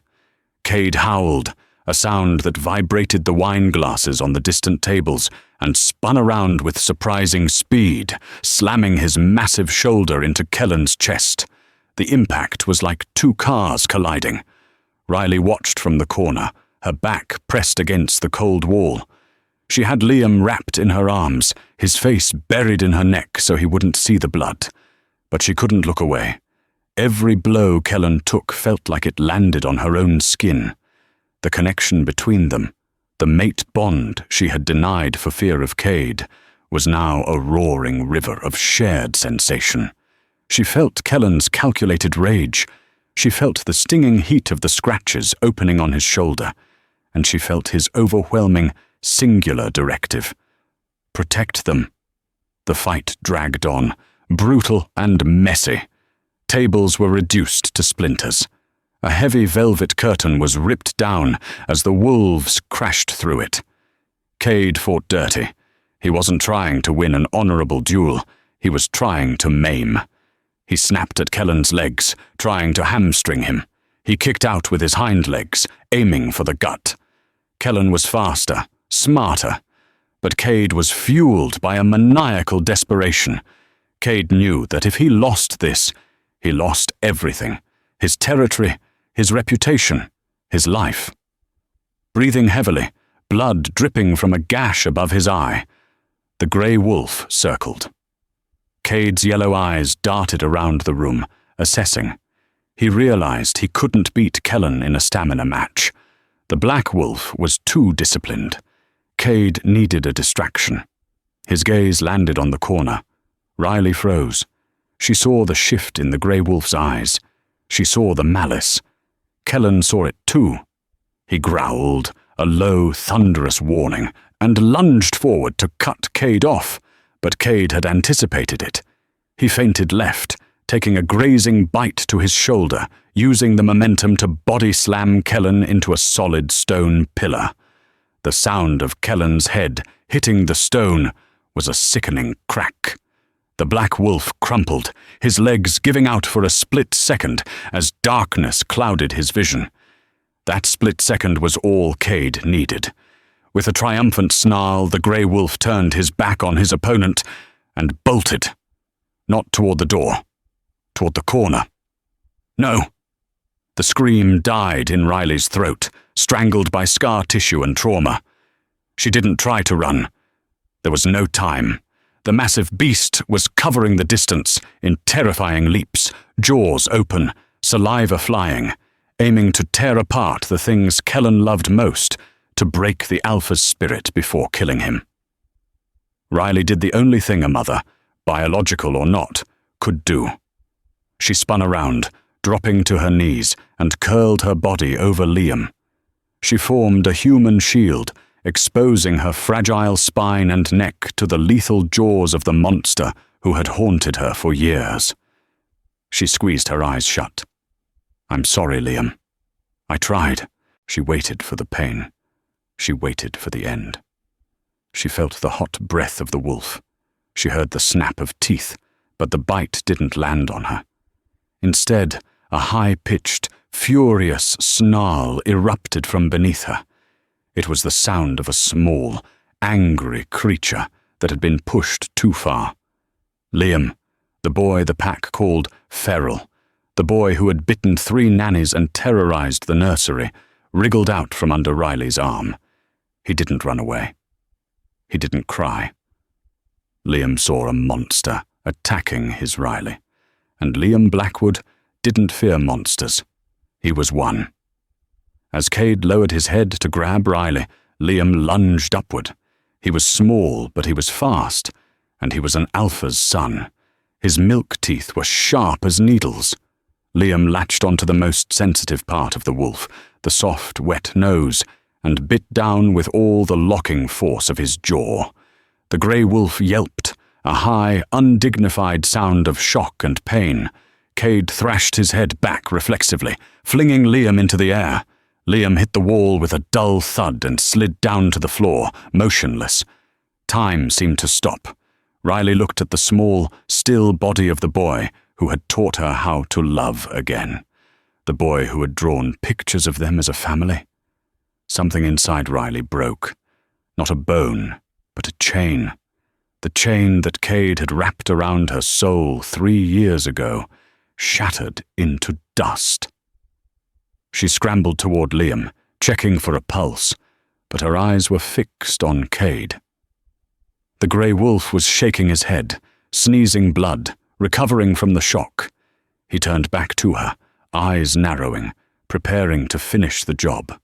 Cade howled, a sound that vibrated the wine glasses on the distant tables, and spun around with surprising speed, slamming his massive shoulder into Kellen's chest. The impact was like two cars colliding. Riley watched from the corner, her back pressed against the cold wall. She had Liam wrapped in her arms, his face buried in her neck so he wouldn't see the blood. But she couldn't look away. Every blow Kellen took felt like it landed on her own skin. The connection between them, the mate bond she had denied for fear of Cade, was now a roaring river of shared sensation. She felt Kellen's calculated rage. She felt the stinging heat of the scratches opening on his shoulder, and she felt his overwhelming, singular directive. Protect them. The fight dragged on, brutal and messy. Tables were reduced to splinters. A heavy velvet curtain was ripped down as the wolves crashed through it. Cade fought dirty. He wasn't trying to win an honorable duel. He was trying to maim. He snapped at Kellen's legs, trying to hamstring him. He kicked out with his hind legs, aiming for the gut. Kellen was faster, smarter, but Cade was fueled by a maniacal desperation. Cade knew that if he lost this, he lost everything: his territory, his reputation, his life. Breathing heavily, blood dripping from a gash above his eye, the grey wolf circled. Cade's yellow eyes darted around the room, assessing. He realized he couldn't beat Kellen in a stamina match. The black wolf was too disciplined. Cade needed a distraction. His gaze landed on the corner. Riley froze. She saw the shift in the grey wolf's eyes. She saw the malice. Kellen saw it too. He growled, a low, thunderous warning, and lunged forward to cut Cade off, but Cade had anticipated it. He feinted left, taking a grazing bite to his shoulder, using the momentum to body slam Kellen into a solid stone pillar. The sound of Kellen's head hitting the stone was a sickening crack. The black wolf crumpled, his legs giving out for a split second as darkness clouded his vision. That split second was all Cade needed. With a triumphant snarl, the grey wolf turned his back on his opponent and bolted. Not toward the door, toward the corner. No! The scream died in Riley's throat, strangled by scar tissue and trauma. She didn't try to run. There was no time. The massive beast was covering the distance in terrifying leaps, jaws open, saliva flying, aiming to tear apart the things Kellen loved most, to break the alpha's spirit before killing him. Riley did the only thing a mother, biological or not, could do. She spun around, dropping to her knees, and curled her body over Liam. She formed a human shield, exposing her fragile spine and neck to the lethal jaws of the monster who had haunted her for years. She squeezed her eyes shut. "I'm sorry, Liam. I tried." She waited for the pain. She waited for the end. She felt the hot breath of the wolf. She heard the snap of teeth, but the bite didn't land on her. Instead, a high-pitched, furious snarl erupted from beneath her. It was the sound of a small, angry creature that had been pushed too far. Liam, the boy the pack called Feral, the boy who had bitten 3 nannies and terrorized the nursery, wriggled out from under Riley's arm. He didn't run away. He didn't cry. Liam saw a monster attacking his Riley, and Liam Blackwood didn't fear monsters. He was one. As Cade lowered his head to grab Riley, Liam lunged upward. He was small, but he was fast, and he was an alpha's son. His milk teeth were sharp as needles. Liam latched onto the most sensitive part of the wolf, the soft, wet nose, and bit down with all the locking force of his jaw. The grey wolf yelped, a high, undignified sound of shock and pain. Cade thrashed his head back reflexively, flinging Liam into the air. Liam hit the wall with a dull thud and slid down to the floor, motionless. Time seemed to stop. Riley looked at the small, still body of the boy who had taught her how to love again. The boy who had drawn pictures of them as a family. Something inside Riley broke. Not a bone, but a chain. The chain that Cade had wrapped around her soul 3 years ago, shattered into dust. She scrambled toward Liam, checking for a pulse, but her eyes were fixed on Cade. The grey wolf was shaking his head, sneezing blood, recovering from the shock. He turned back to her, eyes narrowing, preparing to finish the job.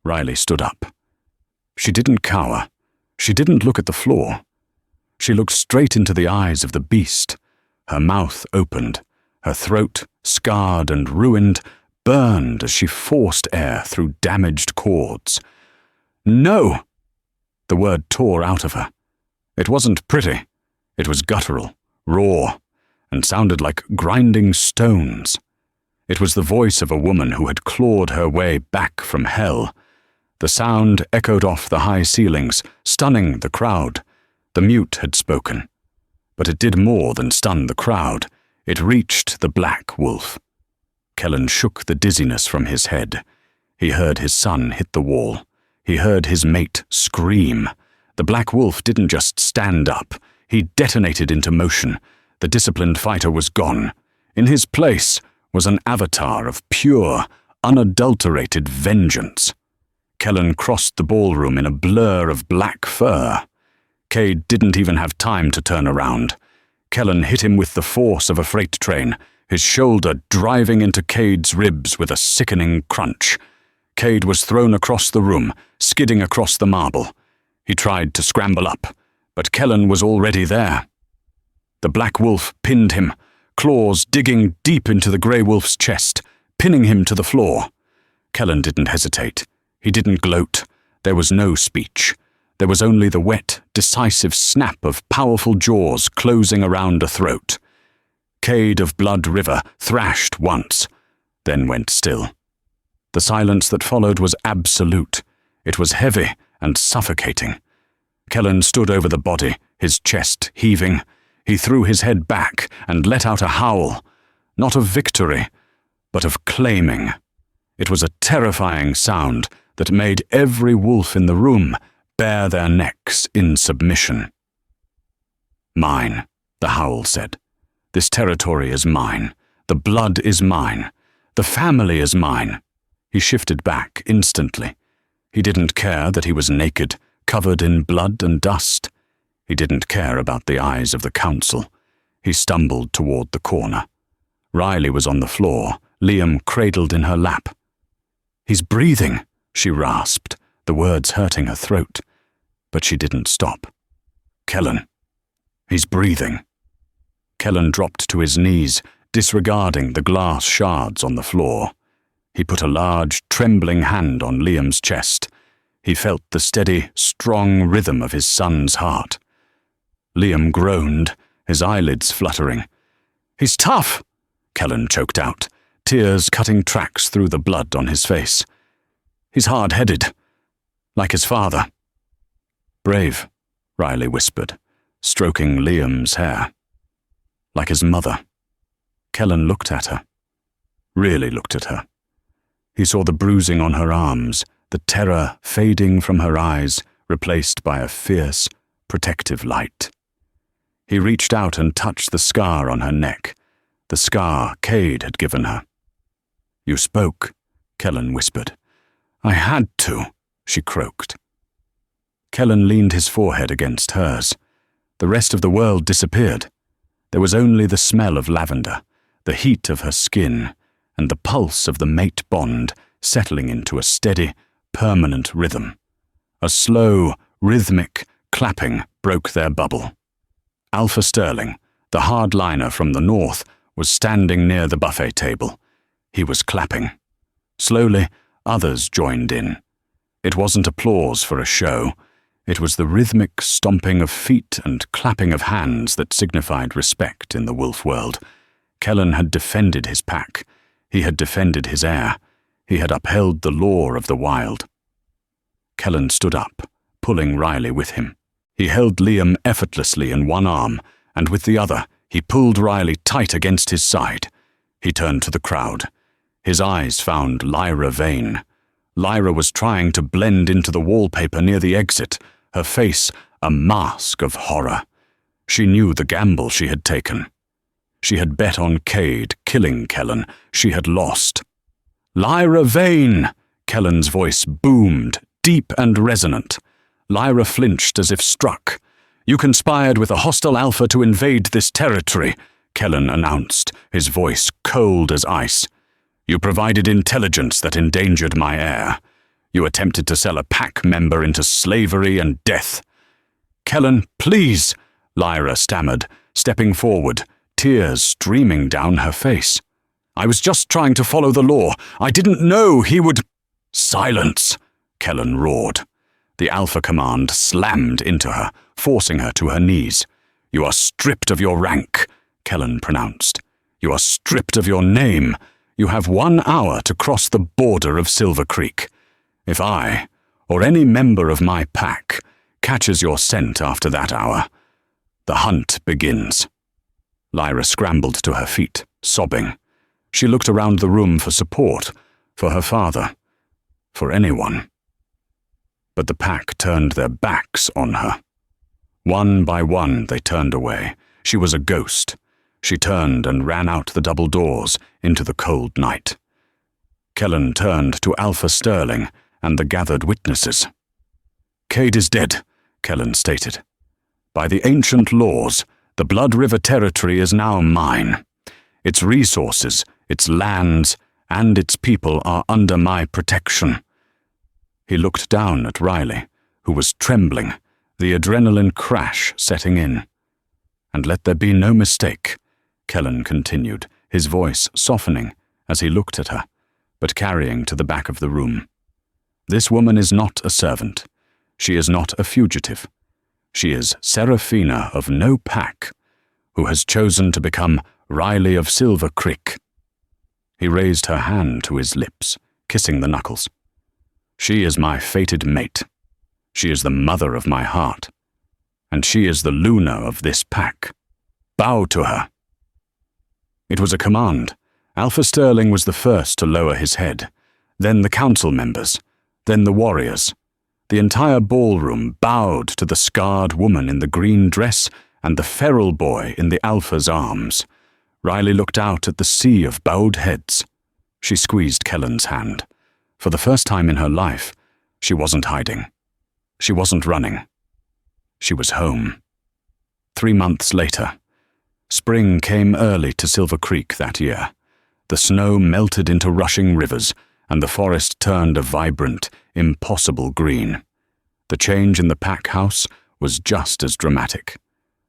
Riley stood up. She didn't cower. She didn't look at the floor. She looked straight into the eyes of the beast. Her mouth opened, her throat, scarred and ruined, burned as she forced air through damaged cords. "No!" The word tore out of her. It wasn't pretty. It was guttural, raw, and sounded like grinding stones. It was the voice of a woman who had clawed her way back from hell. The sound echoed off the high ceilings, stunning the crowd. The mute had spoken. But it did more than stun the crowd. It reached the black wolf. Kellen shook the dizziness from his head. He heard his son hit the wall. He heard his mate scream. The black wolf didn't just stand up. He detonated into motion. The disciplined fighter was gone. In his place was an avatar of pure, unadulterated vengeance. Kellen crossed the ballroom in a blur of black fur. Cade didn't even have time to turn around. Kellen hit him with the force of a freight train, his shoulder driving into Cade's ribs with a sickening crunch. Cade was thrown across the room, skidding across the marble. He tried to scramble up, but Kellen was already there. The black wolf pinned him, claws digging deep into the grey wolf's chest, pinning him to the floor. Kellen didn't hesitate. He didn't gloat. There was no speech. There was only the wet, decisive snap of powerful jaws closing around a throat. Cade of Blood River thrashed once, then went still. The silence that followed was absolute. It was heavy and suffocating. Kellen stood over the body, his chest heaving. He threw his head back and let out a howl, not of victory, but of claiming. It was a terrifying sound that made every wolf in the room bare their necks in submission. "Mine," the howl said. "This territory is mine. The blood is mine. The family is mine." He shifted back instantly. He didn't care that he was naked, covered in blood and dust. He didn't care about the eyes of the council. He stumbled toward the corner. Riley was on the floor, Liam cradled in her lap. "He's breathing," she rasped, the words hurting her throat. But she didn't stop. "Kellen, he's breathing." Kellen dropped to his knees, disregarding the glass shards on the floor. He put a large, trembling hand on Liam's chest. He felt the steady, strong rhythm of his son's heart. Liam groaned, his eyelids fluttering. "He's tough," Kellen choked out, tears cutting tracks through the blood on his face. "He's hard-headed, like his father." "Brave," Riley whispered, stroking Liam's hair. "Like his mother." Kellen looked at her. Really looked at her. He saw the bruising on her arms, the terror fading from her eyes, replaced by a fierce, protective light. He reached out and touched the scar on her neck, the scar Cade had given her. "You spoke," Kellen whispered. "I had to," she croaked. Kellen leaned his forehead against hers. The rest of the world disappeared. There was only the smell of lavender, the heat of her skin, and the pulse of the mate bond settling into a steady, permanent rhythm. A slow, rhythmic clapping broke their bubble. Alpha Sterling, the hardliner from the north, was standing near the buffet table. He was clapping. Slowly, others joined in. It wasn't applause for a show. It was the rhythmic stomping of feet and clapping of hands that signified respect in the wolf world. Kellen had defended his pack. He had defended his heir. He had upheld the law of the wild. Kellen stood up, pulling Riley with him. He held Liam effortlessly in one arm, and with the other, he pulled Riley tight against his side. He turned to the crowd. His eyes found Lyra Vane. Lyra was trying to blend into the wallpaper near the exit, her face a mask of horror. She knew the gamble she had taken. She had bet on Cade killing Kellen. She had lost. "Lyra Vane!" Kellen's voice boomed, deep and resonant. Lyra flinched as if struck. "You conspired with a hostile Alpha to invade this territory," Kellen announced, his voice cold as ice. "You provided intelligence that endangered my heir. You attempted to sell a pack member into slavery and death." "Kellen, please," Lyra stammered, stepping forward, tears streaming down her face. "I was just trying to follow the law. I didn't know he would—" "Silence," Kellen roared. The Alpha command slammed into her, forcing her to her knees. "You are stripped of your rank," Kellen pronounced. "You are stripped of your name. You have 1 hour to cross the border of Silver Creek. If I, or any member of my pack, catches your scent after that hour, the hunt begins." Lyra scrambled to her feet, sobbing. She looked around the room for support, for her father, for anyone. But the pack turned their backs on her. One by one they turned away. She was a ghost. She turned and ran out the double doors into the cold night. Kellen turned to Alpha Sterling and the gathered witnesses. "Cade is dead," Kellen stated. "By the ancient laws, the Blood River territory is now mine. Its resources, its lands, and its people are under my protection." He looked down at Riley, who was trembling, the adrenaline crash setting in. "And let there be no mistake," Kellen continued, his voice softening as he looked at her, but carrying to the back of the room. "This woman is not a servant. She is not a fugitive. She is Seraphina of no pack, who has chosen to become Riley of Silver Creek." He raised her hand to his lips, kissing the knuckles. "She is my fated mate. She is the mother of my heart. And she is the Luna of this pack. Bow to her." It was a command. Alpha Sterling was the first to lower his head, then the council members, then the warriors. The entire ballroom bowed to the scarred woman in the green dress and the feral boy in the Alpha's arms. Riley looked out at the sea of bowed heads. She squeezed Kellen's hand. For the first time in her life, she wasn't hiding. She wasn't running. She was home. 3 months later, spring came early to Silver Creek that year. The snow melted into rushing rivers, and the forest turned a vibrant, impossible green. The change in the pack house was just as dramatic.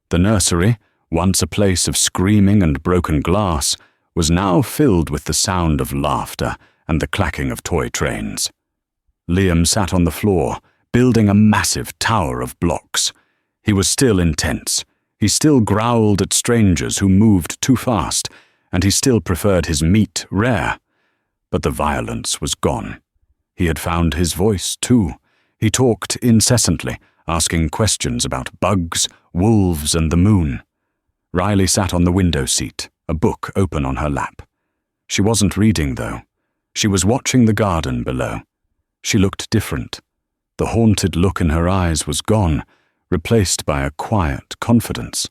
The nursery, once a place of screaming and broken glass, was now filled with the sound of laughter and the clacking of toy trains. Liam sat on the floor, building a massive tower of blocks. He was still intense. He still growled at strangers who moved too fast, and he still preferred his meat rare. But the violence was gone. He had found his voice, too. He talked incessantly, asking questions about bugs, wolves, and the moon. Riley sat on the window seat, a book open on her lap. She wasn't reading, though. She was watching the garden below. She looked different. The haunted look in her eyes was gone, replaced by a quiet confidence.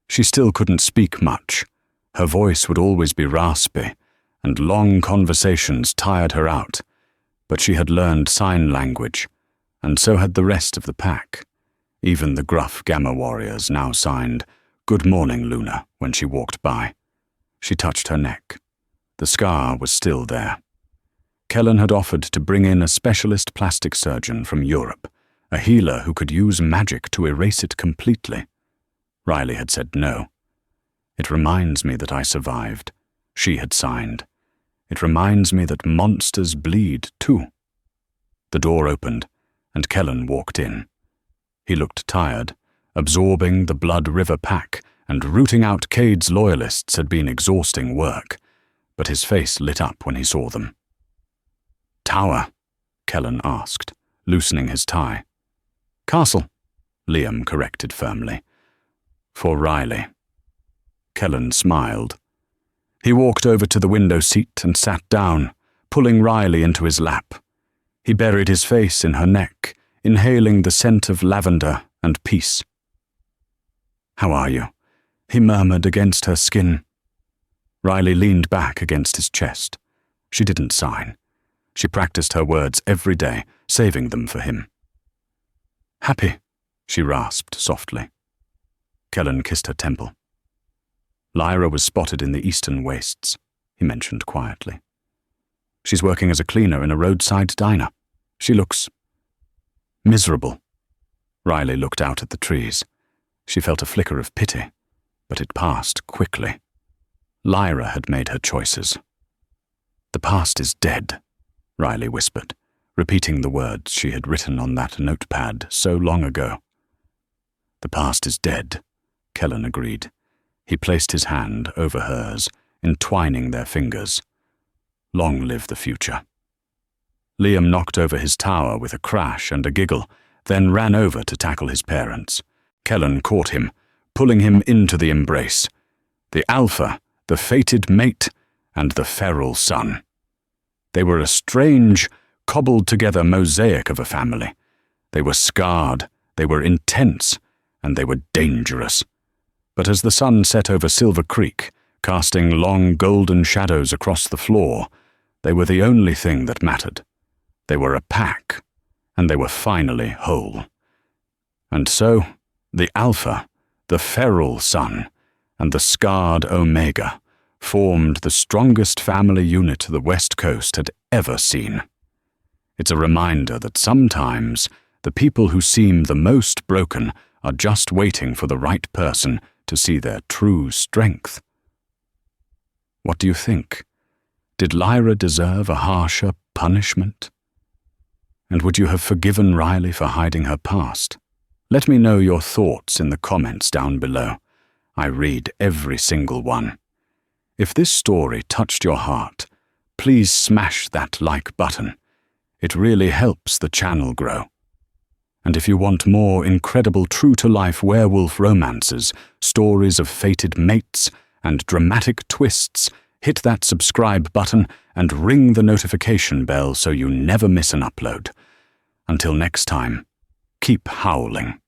She still couldn't speak much. Her voice would always be raspy, and long conversations tired her out. But she had learned sign language, and so had the rest of the pack. Even the gruff Gamma warriors now signed, "Good morning, Luna," when she walked by. She touched her neck. The scar was still there. Kellen had offered to bring in a specialist plastic surgeon from Europe, a healer who could use magic to erase it completely. Riley had said no. "It reminds me that I survived," she had signed. "It reminds me that monsters bleed, too." The door opened, and Kellen walked in. He looked tired. Absorbing the Blood River pack and rooting out Cade's loyalists had been exhausting work, but his face lit up when he saw them. "Tower?" Kellen asked, loosening his tie. "Castle," Liam corrected firmly. "For Riley." Kellen smiled. He walked over to the window seat and sat down, pulling Riley into his lap. He buried his face in her neck, inhaling the scent of lavender and peace. "How are you?" he murmured against her skin. Riley leaned back against his chest. She didn't sign. She practiced her words every day, saving them for him. "Happy," she rasped softly. Kellen kissed her temple. "Lyra was spotted in the eastern wastes," he mentioned quietly. "She's working as a cleaner in a roadside diner. She looks miserable." Riley looked out at the trees. She felt a flicker of pity, but it passed quickly. Lyra had made her choices. "The past is dead," Riley whispered, repeating the words she had written on that notepad so long ago. "The past is dead," Kellen agreed. He placed his hand over hers, entwining their fingers. "Long live the future." Liam knocked over his tower with a crash and a giggle, then ran over to tackle his parents. Kellen caught him, pulling him into the embrace. The alpha, the fated mate, and the feral son. They were a strange, cobbled-together mosaic of a family. They were scarred, they were intense, and they were dangerous. But as the sun set over Silver Creek, casting long golden shadows across the floor, they were the only thing that mattered. They were a pack, and they were finally whole. And so, the Alpha, the feral son, and the scarred Omega formed the strongest family unit the West Coast had ever seen. It's a reminder that sometimes the people who seem the most broken are just waiting for the right person to see their true strength. What do you think? Did Lyra deserve a harsher punishment? And would you have forgiven Riley for hiding her past? Let me know your thoughts in the comments down below. I read every single one. If this story touched your heart, please smash that like button. It really helps the channel grow. And if you want more incredible true-to-life werewolf romances, stories of fated mates, and dramatic twists, hit that subscribe button and ring the notification bell so you never miss an upload. Until next time, keep howling.